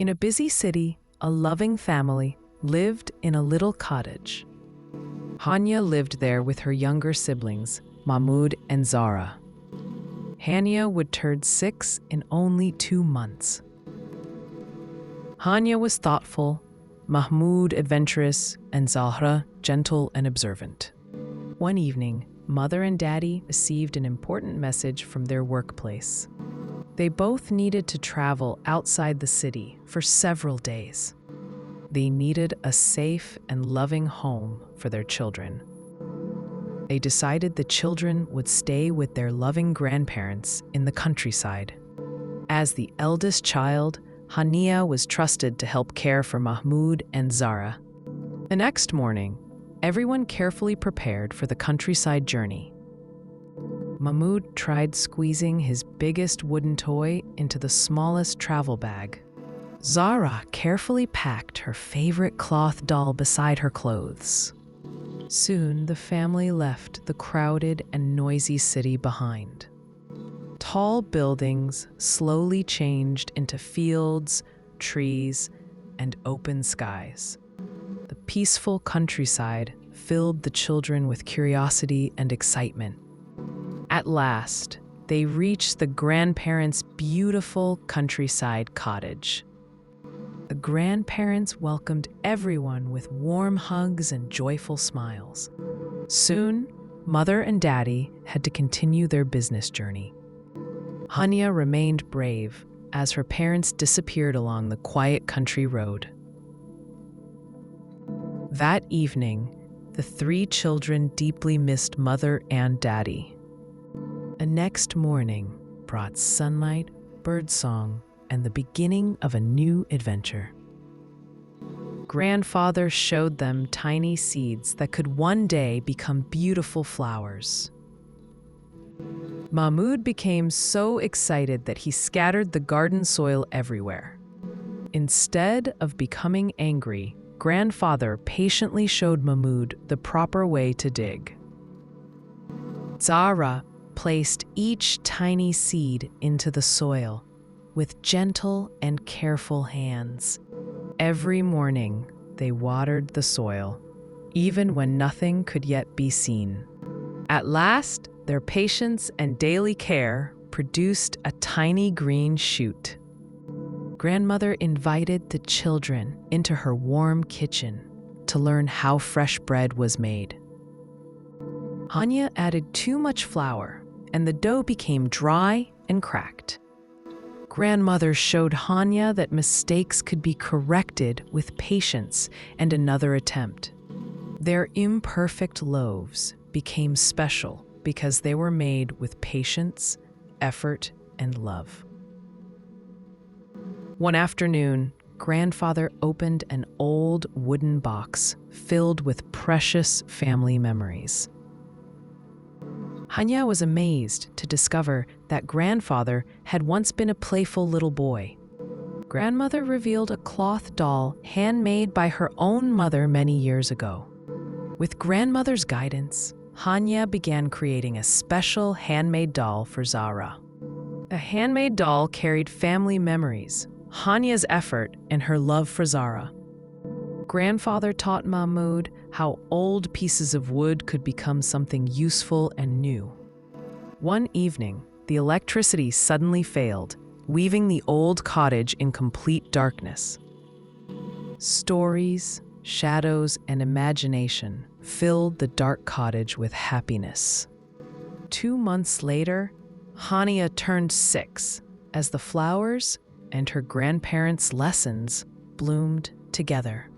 In a busy city, a loving family lived in a little cottage. Hania lived there with her younger siblings, Mahmood and Zahra. Hania would turn 6 in only 2 months. Hania was thoughtful, Mahmood adventurous, and Zahra gentle and observant. One evening, Mother and Daddy received an important message from their workplace. They both needed to travel outside the city for several days. They needed a safe and loving home for their children. They decided the children would stay with their loving grandparents in the countryside. As the eldest child, Hania was trusted to help care for Mahmood and Zahra. The next morning, everyone carefully prepared for the countryside journey. Mahmood tried squeezing his biggest wooden toy into the smallest travel bag. Zahra carefully packed her favorite cloth doll beside her clothes. Soon, the family left the crowded and noisy city behind. Tall buildings slowly changed into fields, trees, and open skies. The peaceful countryside filled the children with curiosity and excitement. At last, they reached the grandparents' beautiful countryside cottage. The grandparents welcomed everyone with warm hugs and joyful smiles. Soon, Mother and Daddy had to continue their business journey. Hania remained brave as her parents disappeared along the quiet country road. That evening, the 3 children deeply missed Mother and Daddy. The next morning brought sunlight, birdsong, and the beginning of a new adventure. Grandfather showed them tiny seeds that could one day become beautiful flowers. Mahmood became so excited that he scattered the garden soil everywhere. Instead of becoming angry, Grandfather patiently showed Mahmood the proper way to dig. Zahra placed each tiny seed into the soil with gentle and careful hands. Every morning, they watered the soil, even when nothing could yet be seen. At last, their patience and daily care produced a tiny green shoot. Grandmother invited the children into her warm kitchen to learn how fresh bread was made. Hania added too much flour, and the dough became dry and cracked. Grandmother showed Hania that mistakes could be corrected with patience and another attempt. Their imperfect loaves became special because they were made with patience, effort, and love. One afternoon, Grandfather opened an old wooden box filled with precious family memories. Hania was amazed to discover that Grandfather had once been a playful little boy. Grandmother revealed a cloth doll handmade by her own mother many years ago. With Grandmother's guidance, Hania began creating a special handmade doll for Zahra. The handmade doll carried family memories, Hania's effort, and her love for Zahra. Grandfather taught Mahmood how old pieces of wood could become something useful and new. One evening, the electricity suddenly failed, leaving the old cottage in complete darkness. Stories, shadows, and imagination filled the dark cottage with happiness. 2 months later, Hania turned 6 as the flowers and her grandparents' lessons bloomed together.